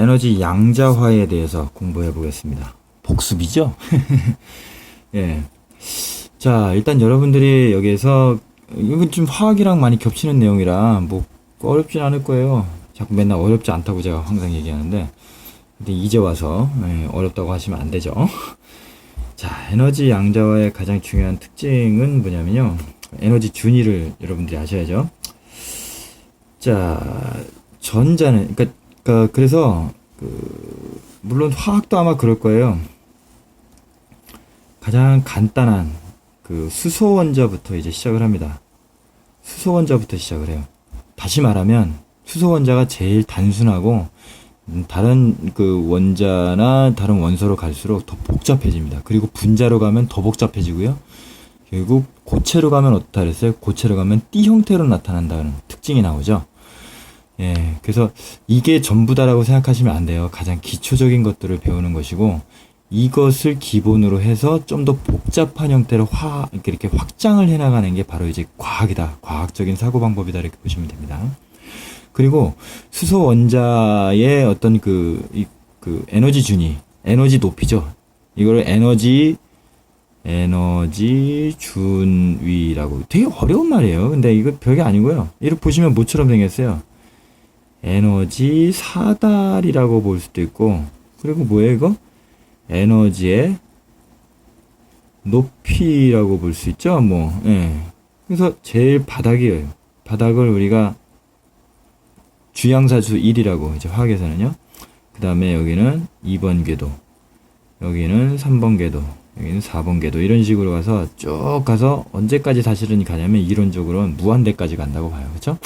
에너지 양자화에 대해서 공부해 보겠습니다. 복습이죠? 예. 자, 일단 여러분들이 여기에서, 이건 좀 화학이랑 많이 겹치는 내용이라, 뭐, 어렵진 않을 거예요. 자꾸 맨날 어렵지 않다고 제가 항상 얘기하는데, 근데 이제 와서, 어렵다고 하시면 안 되죠. 자, 에너지 양자화의 가장 중요한 특징은 뭐냐면요. 에너지 준위를 여러분들이 아셔야죠. 자, 전자는, 그래서, 물론 화학도 아마 그럴 거예요. 가장 간단한 수소 원자부터 이제 시작을 합니다. 수소 원자부터 시작을 해요. 다시 말하면 수소 원자가 제일 단순하고 다른 원자나 다른 원소로 갈수록 더 복잡해집니다. 그리고 분자로 가면 더 복잡해지고요. 결국 고체로 가면 어떻다 그랬어요? 고체로 가면 띠 형태로 나타난다는 특징이 나오죠. 예, 그래서 이게 전부다라고 생각하시면 안 돼요. 가장 기초적인 것들을 배우는 것이고, 이것을 기본으로 해서 좀 더 복잡한 형태로 이렇게 확장을 해나가는 게 바로 이제 과학이다. 과학적인 사고방법이다. 이렇게 보시면 됩니다. 그리고 수소 원자의 어떤 에너지 준위, 에너지 높이죠. 이거를 에너지 준위라고. 되게 어려운 말이에요. 근데 이거 별게 아니고요. 이렇게 보시면 뭐처럼 생겼어요. 에너지 사다리라고 볼 수도 있고, 그리고 뭐예요, 이거? 에너지의 높이라고 볼 수 있죠, 뭐, 예. 그래서 제일 바닥이에요. 바닥을 우리가 주양사수 1이라고, 이제 화학에서는요. 그 다음에 여기는 2번 궤도, 여기는 3번 궤도, 여기는 4번 궤도, 이런 식으로 가서 쭉 가서 언제까지 사실은 가냐면 이론적으로는 무한대까지 간다고 봐요. 그쵸?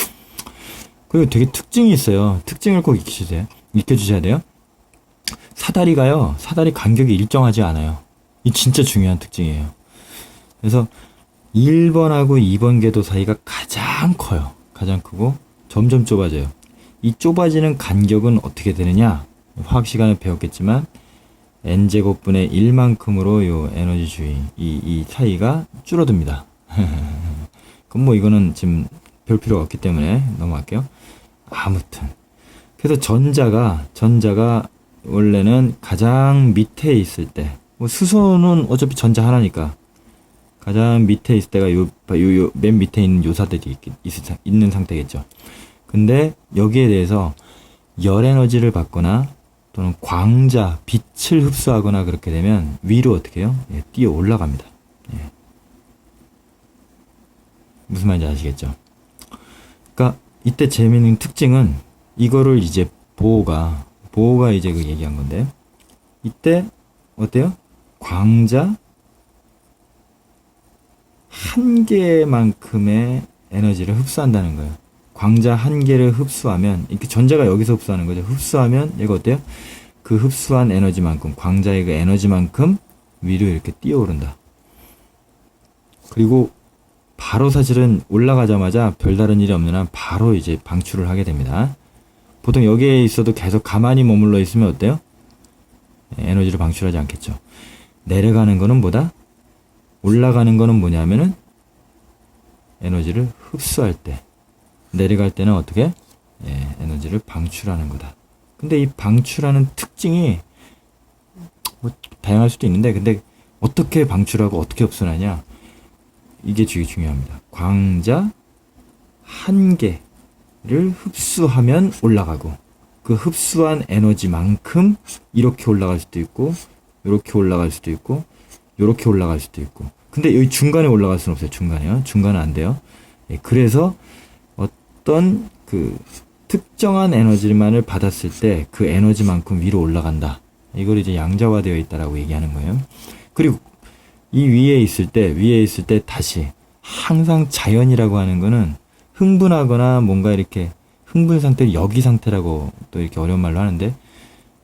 그리고 되게 특징이 있어요. 특징을 꼭 익혀주셔야 돼요. 사다리 간격이 일정하지 않아요. 이 진짜 중요한 특징이에요. 그래서 1번하고 2번 궤도 사이가 가장 커요. 가장 크고 점점 좁아져요. 이 좁아지는 간격은 어떻게 되느냐? 화학 시간에 배웠겠지만 n제곱분의 1만큼으로 요 에너지 주위 이 사이가 줄어듭니다. 그럼 뭐 이거는 지금 별 필요가 없기 때문에 넘어갈게요. 아무튼 그래서 전자가 원래는 가장 밑에 있을 때, 뭐 수소는 어차피 전자 하나니까 가장 밑에 있을 때가 맨 밑에 있는 요사들이 있는 상태겠죠. 근데 여기에 대해서 열 에너지를 받거나 또는 광자, 빛을 흡수하거나 그렇게 되면 위로 어떻게 해요? 예, 뛰어 올라갑니다. 예. 무슨 말인지 아시겠죠? 그러니까 이때 재미있는 특징은 이거를 이제 보호가 이제 얘기한 건데, 이때 어때요? 광자 한 개만큼의 에너지를 흡수한다는 거예요. 광자 한 개를 흡수하면, 이렇게 전자가 여기서 흡수하는 거죠. 흡수하면 얘가 어때요? 그 흡수한 에너지만큼, 광자의 그 에너지만큼 위로 이렇게 뛰어오른다. 그리고 바로 사실은 올라가자마자 별다른 일이 없는 한 바로 이제 방출을 하게 됩니다. 보통 여기에 있어도 계속 가만히 머물러 있으면 어때요? 에너지를 방출하지 않겠죠. 내려가는 거는 뭐다? 올라가는 거는 뭐냐면은 에너지를 흡수할 때, 내려갈 때는 어떻게? 에너지를 방출하는 거다. 근데 이 방출하는 특징이 뭐 다양할 수도 있는데, 근데 어떻게 방출하고 어떻게 흡수하냐? 이게 되게 중요합니다. 광자 한 개를 흡수하면 올라가고, 그 흡수한 에너지만큼 이렇게 올라갈 수도 있고, 이렇게 올라갈 수도 있고, 이렇게 올라갈 수도 있고. 근데 여기 중간에 올라갈 수는 없어요. 중간은 안 돼요. 그래서 어떤 특정한 에너지만을 받았을 때 그 에너지만큼 위로 올라간다. 이걸 이제 양자화되어 있다라고 얘기하는 거예요. 그리고 이 위에 있을 때 다시 항상 자연이라고 하는 거는 흥분하거나 뭔가 이렇게 흥분 상태를 여기 상태라고 또 이렇게 어려운 말로 하는데,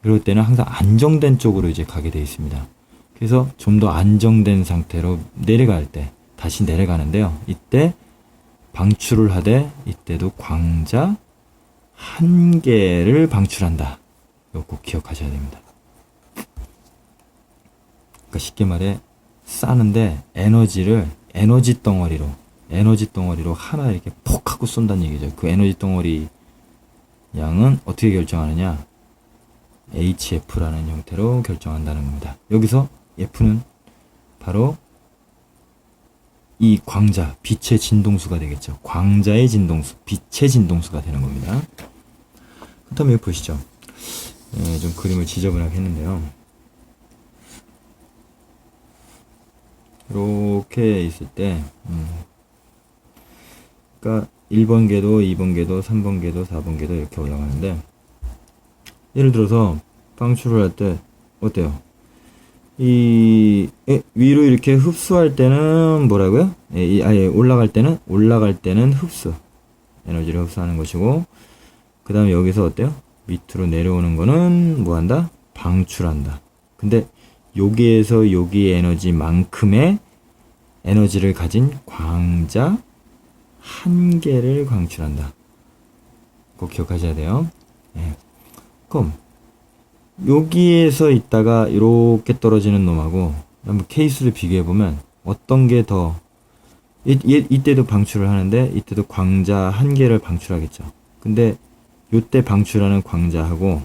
그럴 때는 항상 안정된 쪽으로 이제 가게 되어 있습니다. 그래서 좀 더 안정된 상태로 내려갈 때 다시 내려가는데요. 이때 방출을 하되 이때도 광자 한 개를 방출한다. 이거 꼭 기억하셔야 됩니다. 그러니까 쉽게 말해 싸는데 에너지 덩어리로 하나 이렇게 퍽 하고 쏜다는 얘기죠. 그 에너지 덩어리 양은 어떻게 결정하느냐? HF라는 형태로 결정한다는 겁니다. 여기서 F는 바로 이 광자, 빛의 진동수가 되겠죠. 광자의 진동수, 빛의 진동수가 되는 겁니다. 그렇다면 여기 보시죠. 좀 그림을 지저분하게 했는데요. 이렇게 있을 때, 그러니까 1번 궤도, 2번 궤도, 3번 궤도, 4번 궤도 이렇게 올라가는데, 예를 들어서 방출을 할 때 어때요? 위로 이렇게 흡수할 때는 뭐라고요? 올라갈 때는 흡수, 에너지를 흡수하는 것이고, 그 다음에 여기서 어때요? 밑으로 내려오는 거는 뭐 한다? 방출한다. 근데 여기에서 여기 에너지만큼의 에너지를 가진 광자 한 개를 방출한다. 꼭 기억하셔야 돼요. 그럼 여기에서 있다가 이렇게 떨어지는 놈하고 한번 케이스를 비교해보면 어떤 게 더 이때도 방출을 하는데 이때도 광자 한 개를 방출하겠죠. 근데 요때 방출하는 광자하고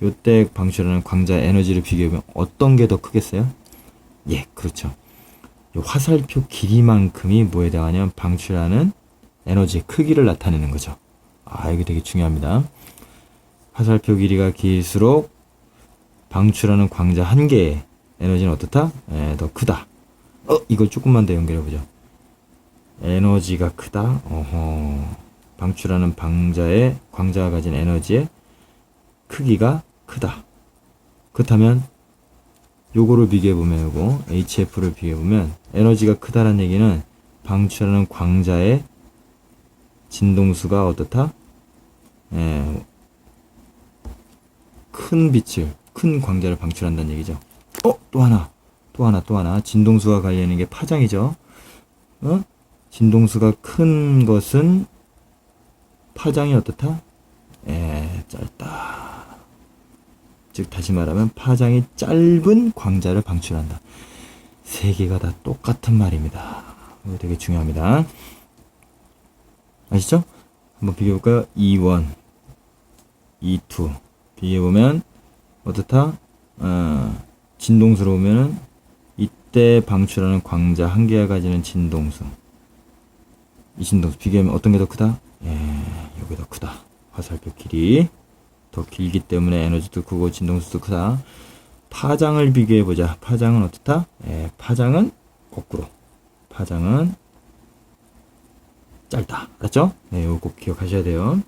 요때 방출하는 광자 에너지를 비교해보면 어떤 게 더 크겠어요? 예, 그렇죠. 요 화살표 길이만큼이 뭐에 해당하냐면 방출하는 에너지의 크기를 나타내는 거죠. 이게 되게 중요합니다. 화살표 길이가 길수록 방출하는 광자 한 개의 에너지는 어떻다? 더 크다. 이걸 조금만 더 연결해보죠. 에너지가 크다. 방출하는 광자가 가진 에너지의 크기가 크다. 그렇다면 요거를 비교해보면 요거 HF를 비교해보면 에너지가 크다는 얘기는 방출하는 광자의 진동수가 어떻다? 큰 광자를 방출한다는 얘기죠. 또 하나. 진동수가 관련된 게 파장이죠. 진동수가 큰 것은 파장이 어떻다? 짧다. 즉 다시 말하면 파장이 짧은 광자를 방출한다. 세 개가 다 똑같은 말입니다. 이거 되게 중요합니다. 아시죠? 한번 비교해볼까요? E1, E2 비교해보면 어떻다? 진동수로 보면은 이때 방출하는 광자 한 개가 가지는 진동수, 이 진동수 비교하면 어떤 게 더 크다? 여기 더 크다. 화살표 길이 더 길기 때문에 에너지도 크고 진동수도 크다. 파장을 비교해보자. 파장은 어떻다? 파장은 거꾸로. 파장은 짧다. 알았죠? 이거 꼭 기억하셔야 돼요.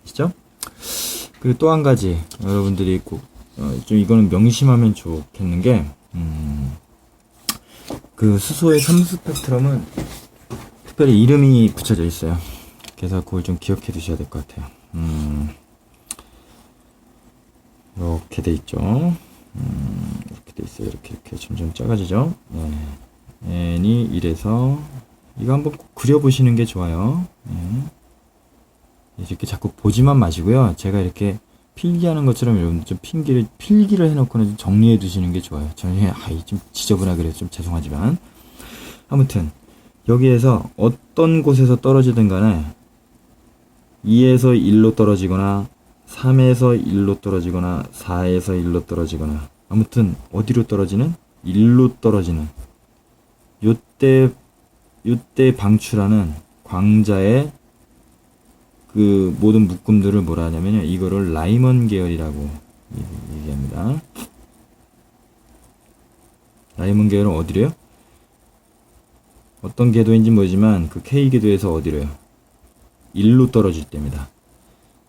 아시죠? 그리고 또 한 가지 여러분들이 꼭 좀 이거는 명심하면 좋겠는 게 그 수소의 삼수 스펙트럼은 특별히 이름이 붙여져 있어요. 그래서 그걸 좀 기억해 두셔야 될 것 같아요. 이렇게 돼 있죠. 이렇게 돼 있어요. 이렇게 점점 작아지죠. n이 1에서 이거 한번 꼭 그려보시는 게 좋아요. 이렇게 자꾸 보지만 마시고요. 제가 이렇게 필기하는 것처럼 여러분들 좀 필기를 해놓고는 좀 정리해 두시는 게 좋아요. 저는 좀 지저분하게 그래서 좀 죄송하지만 아무튼 여기에서 어떤 곳에서 떨어지든 간에 2에서 1로 떨어지거나 3에서 1로 떨어지거나 4에서 1로 떨어지거나 아무튼 어디로 떨어지는? 1로 떨어지는 요때 방출하는 광자의 그 모든 묶음들을 뭐라 하냐면요, 이거를 라이먼 계열이라고 얘기합니다. 라이먼 계열은 어디래요? 어떤 궤도인지 모르지만 그 K 궤도에서 어디래요? 1로 떨어질 때입니다.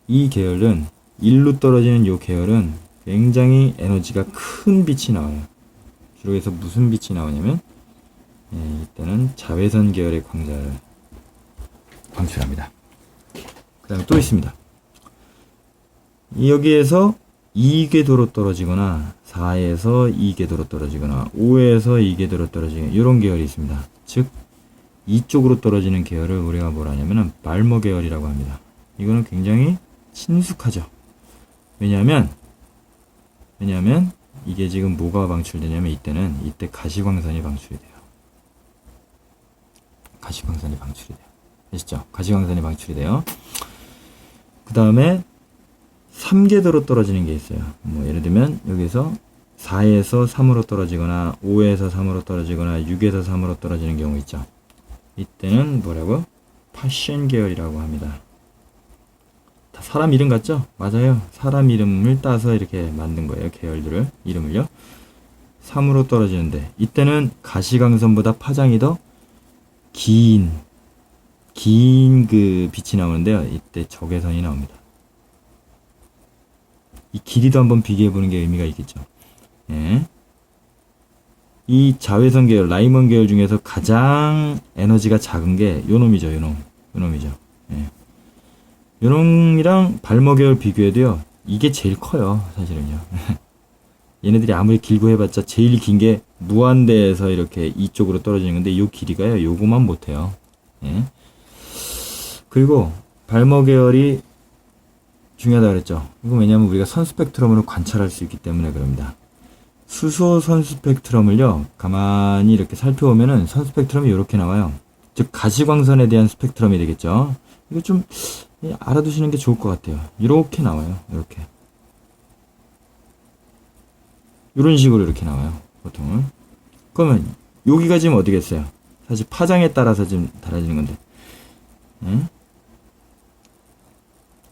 이 계열은 1로 떨어지는 이 계열은 굉장히 에너지가 큰 빛이 나와요. 주로 해서 무슨 빛이 나오냐면 이때는 자외선 계열의 광자를 방출합니다. 그 다음에 또 있습니다. 여기에서 2궤도로 떨어지거나 4에서 2궤도로 떨어지거나 5에서 2궤도로 떨어지는 이런 계열이 있습니다. 즉 이쪽으로 떨어지는 계열을 우리가 뭐라 하냐면 발머 계열이라고 합니다. 이거는 굉장히 친숙하죠. 왜냐하면 이게 지금 뭐가 방출되냐면 이때 가시광선이 방출이 돼요. 가시광선이 방출이 돼요. 아시죠? 가시광선이 방출이 돼요. 그 다음에 3궤도로 떨어지는 게 있어요. 뭐 예를 들면 여기서 4에서 3으로 떨어지거나 5에서 3으로 떨어지거나 6에서 3으로 떨어지는 경우 있죠. 이때는 뭐라고? 파션 계열이라고 합니다. 다 사람 이름 같죠? 맞아요. 사람 이름을 따서 이렇게 만든 거예요. 계열들을 이름을요. 3으로 떨어지는데 이때는 가시광선보다 파장이 더 긴 그 빛이 나오는데요. 이때 적외선이 나옵니다. 이 길이도 한번 비교해 보는 게 의미가 있겠죠. 예. 이 자외선 계열, 라이먼 계열 중에서 가장 에너지가 작은 게 요놈이죠. 요놈이죠. 예. 요놈이랑 발머 계열 비교해도요. 이게 제일 커요. 사실은요. 얘네들이 아무리 길고 해봤자 제일 긴 게 무한대에서 이렇게 이쪽으로 떨어지는 건데 요 길이가요. 요거만 못해요. 예. 그리고 발머 계열이 중요하다 그랬죠. 이거 왜냐면 우리가 선 스펙트럼으로 관찰할 수 있기 때문에 그럽니다. 수소 선 스펙트럼을요. 가만히 이렇게 살펴보면은 선 스펙트럼이 이렇게 나와요. 즉 가시광선에 대한 스펙트럼이 되겠죠. 이거 좀 알아두시는 게 좋을 것 같아요. 이렇게 나와요. 이렇게. 이런 식으로 이렇게 나와요. 보통은. 그러면 여기가 지금 어디겠어요? 사실 파장에 따라서 지금 달라지는 건데. 예?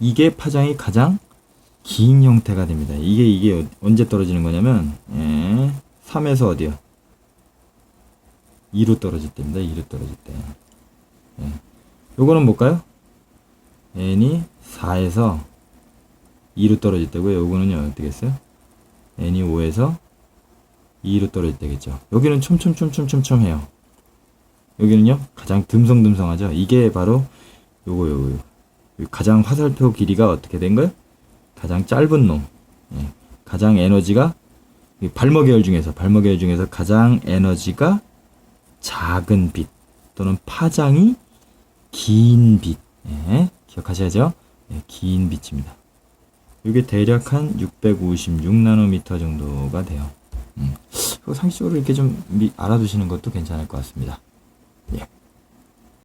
이게 파장이 가장 긴 형태가 됩니다. 이게 언제 떨어지는 거냐면 3에서 어디요? 2로 떨어질 때입니다. 2로 떨어질 때. 예. 요거는 뭘까요? n이 4에서 2로 떨어질 때고요. 요거는요. 어떻겠어요? n이 5에서 2로 떨어질 때겠죠. 여기는 촘촘 해요. 여기는요. 가장 듬성듬성하죠. 이게 바로 요거. 가장 화살표 길이가 어떻게 된 거예요? 가장 짧은 놈. 예. 가장 에너지가 발머 계열 중에서 가장 에너지가 작은 빛 또는 파장이 긴 빛. 예. 기억하셔야죠. 예. 긴 빛입니다. 이게 대략 한 656나노미터 정도가 돼요. 상식적으로 이렇게 좀 알아두시는 것도 괜찮을 것 같습니다.